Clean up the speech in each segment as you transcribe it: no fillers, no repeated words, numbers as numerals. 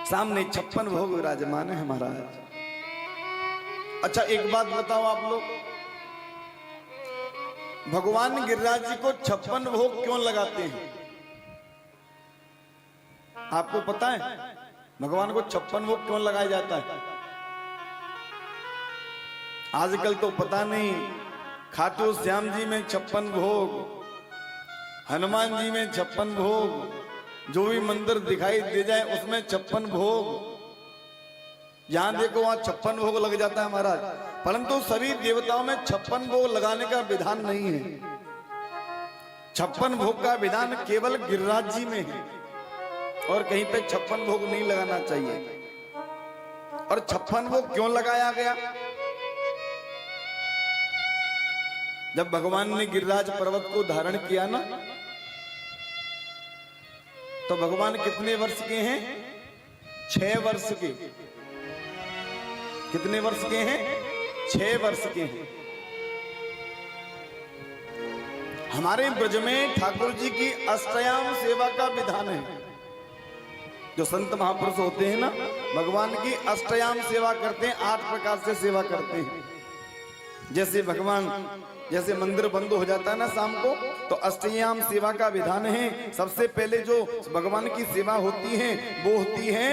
सामने 56 भोग विराजमान है महाराज। अच्छा एक बात बताओ आप लोग, भगवान गिरिराज जी को 56 भोग क्यों लगाते हैं? आपको पता है भगवान को 56 भोग क्यों लगाया जाता है? आजकल तो पता नहीं, खाटू श्याम जी में 56 भोग, हनुमान जी में 56 भोग, जो भी मंदिर दिखाई दे जाए उसमें 56 भोग, जहां देखो वहां 56 भोग लग जाता है महाराज। परंतु सभी देवताओं में 56 भोग लगाने का विधान नहीं है। 56 भोग का विधान केवल गिरिराज जी में है और कहीं पे 56 भोग नहीं लगाना चाहिए। और 56 भोग क्यों लगाया गया? जब भगवान ने गिरिराज पर्वत को धारण किया ना, तो भगवान कितने वर्ष के हैं? 6 वर्ष के। कितने वर्ष के हैं? 6 वर्ष के हैं। हमारे ब्रज में ठाकुर जी की अष्टयाम सेवा का विधान है। जो संत महापुरुष होते हैं ना, भगवान की अष्टयाम सेवा करते हैं, 8 प्रकार से सेवा करते हैं। जैसे भगवान, जैसे मंदिर बंद हो जाता है ना शाम को, तो अष्टयाम सेवा का विधान है। सबसे पहले जो भगवान की सेवा होती है वो होती है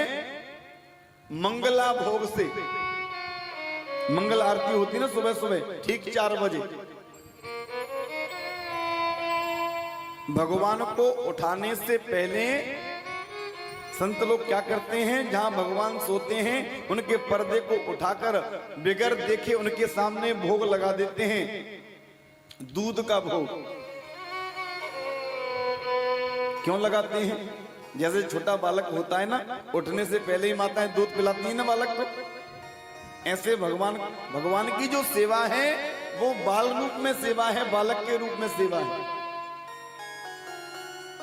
मंगला भोग से। मंगल आरती होती है ना सुबह सुबह ठीक 4 बजे। भगवान को उठाने से पहले संत लोग क्या करते हैं, जहां भगवान सोते हैं उनके पर्दे को उठाकर बिगर देखे उनके सामने भोग लगा देते हैं, दूध का भोग। क्यों लगाते हैं? जैसे छोटा बालक होता है ना, उठने से पहले ही माताएं दूध पिलाती है ना बालक को, ऐसे भगवान की जो सेवा है वो बाल रूप में सेवा है, बालक के रूप में सेवा है।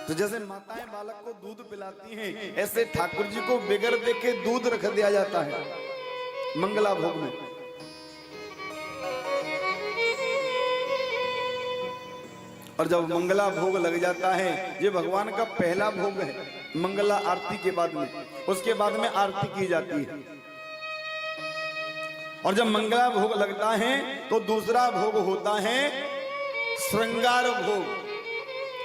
तो जैसे माताएं बालक को दूध पिलाती हैं, ऐसे ठाकुर जी को बिगर देखे दूध रख दिया जाता है मंगला भोग में। और जब मंगला भोग लग जाता है, ये भगवान का पहला भोग है मंगला आरती के बाद में, उसके बाद में आरती की जाती है। और जब मंगला भोग लगता है तो दूसरा भोग होता है श्रृंगार भोग।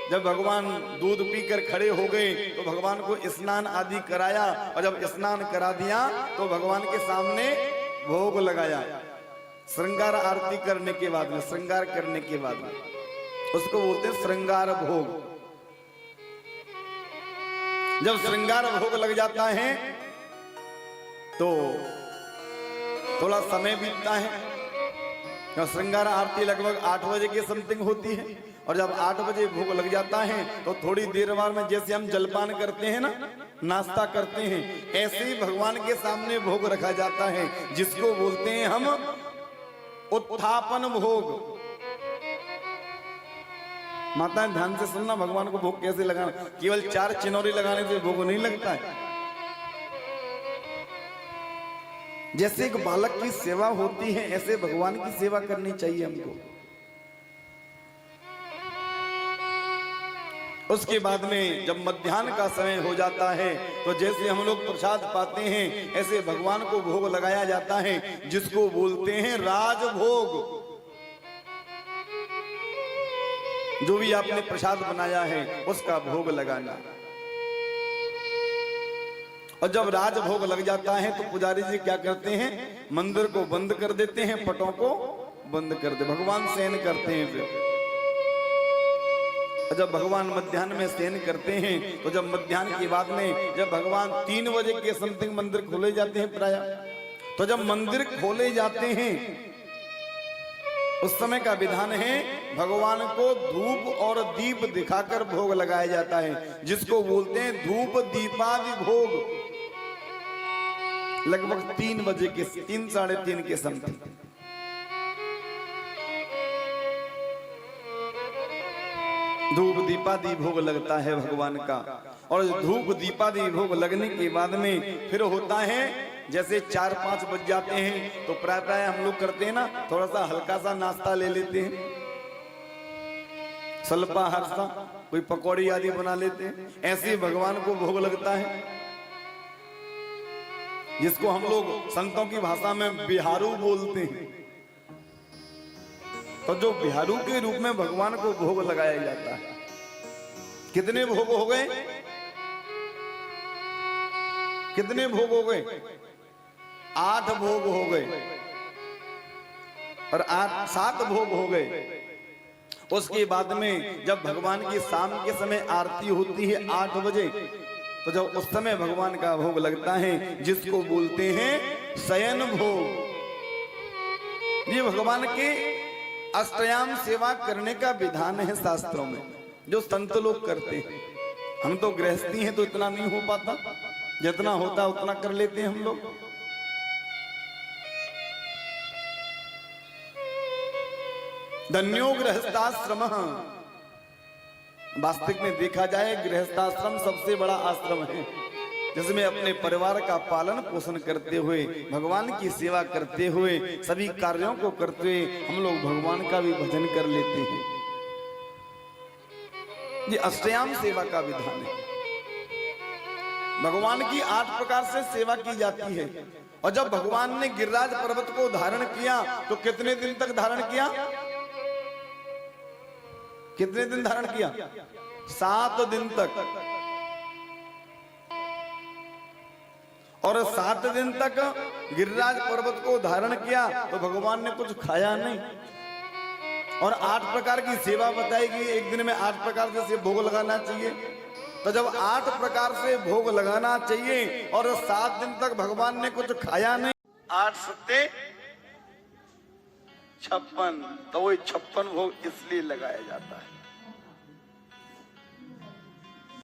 जब भगवान दूध पीकर खड़े हो गए तो भगवान को स्नान आदि कराया, और जब स्नान करा दिया तो भगवान के सामने भोग लगाया। श्रृंगार आरती करने के बाद में, श्रृंगार करने के बाद में उसको बोलते हैं श्रृंगार भोग। जब श्रृंगार भोग लग जाता है तो थोड़ा समय बीतता है। श्रृंगार आरती लगभग 8 बजे के समथिंग होती है, और जब 8 बजे भोग लग जाता है तो थोड़ी देर बाद में जैसे हम जलपान करते हैं ना, नाश्ता करते हैं, ऐसे ही भगवान के सामने भोग रखा जाता है, जिसको बोलते हैं हम उत्थापन भोग। माताएं ध्यान से सुनना, भगवान को भोग कैसे लगाना। केवल 4 चिनौरी लगाने से भोग नहीं लगता है। जैसे एक बालक की सेवा होती है, ऐसे भगवान की सेवा करनी चाहिए हमको। उसके बाद में जब मध्याह्न का समय हो जाता है तो जैसे हम लोग प्रसाद पाते हैं, ऐसे भगवान को भोग लगाया जाता है, जिसको बोलते हैं राजभोग। जो भी आपने प्रसाद बनाया है उसका भोग लगाना। और जब राजभोग लग जाता है तो पुजारी जी क्या करते हैं, मंदिर को बंद कर देते हैं, पटों को बंद कर दे, भगवान शयन करते हैं। फिर जब भगवान मध्याह्न में शयन करते हैं तो जब मध्याह्न के बाद में जब भगवान 3 बजे के समथिंग मंदिर खोले जाते हैं प्राय, तो जब मंदिर खोले जाते हैं उस समय का विधान है भगवान को धूप और दीप दिखाकर भोग लगाया जाता है, जिसको बोलते हैं धूप दीपादि भोग। लगभग 3 बजे के, 3 साढ़े 3 के समथिंग धूप दीपादि भोग लगता है भगवान का। और धूप दीपादि भोग लगने के बाद में फिर होता है, जैसे 4-5 बज जाते हैं तो प्राय हम लोग करते हैं ना, थोड़ा सा हल्का सा नाश्ता ले लेते हैं, सल्पा हर्षा, कोई पकौड़ी आदि बना लेते हैं। ऐसे ही भगवान को भोग लगता है। जिसको हम लोग संतों की भाषा में बिहारू बोलते हैं। तो जो बिहारू के रूप में भगवान को भोग लगाया जाता है, कितने भोग हो गए? कितने भोग हो गए? 8 भोग हो गए और 7 भोग हो गए। उसके बाद में जब भगवान की शाम के समय आरती होती है 8 बजे, तो जब उस समय भगवान का भोग लगता है, जिसको बोलते हैं शयन भोग। ये भगवान के अष्टयाम सेवा करने का विधान है शास्त्रों में, जो संत लोग करते हैं। हम तो गृहस्थी हैं तो इतना नहीं हो पाता, जितना होता उतना कर लेते हैं हम लोग। धन्यो गृहस्थाश्रम। वास्तविक में देखा जाए गृहस्थाश्रम सबसे बड़ा आश्रम है, जिसमें अपने परिवार का पालन पोषण करते हुए, भगवान की सेवा करते हुए, सभी कार्यों को करते हुए हम लोग भगवान का भी भजन कर लेते हैं। ये अष्टयाम सेवा का विधान है। भगवान की 8 प्रकार से सेवा की जाती है। और जब भगवान ने गिरिराज पर्वत को धारण किया तो कितने दिन तक धारण किया? कितने दिन धारण किया? 7 दिन तक। और 7 दिन तक गिरिराज पर्वत को धारण किया तो भगवान ने कुछ खाया नहीं। और 8 प्रकार की सेवा बताई गई, एक दिन में 8 प्रकार से भोग लगाना चाहिए। तो जब 8 प्रकार से भोग लगाना चाहिए और 7 दिन तक भगवान ने कुछ खाया नहीं, 8 सत्ते 56, तो वही 56 भोग इसलिए लगाया जाता है।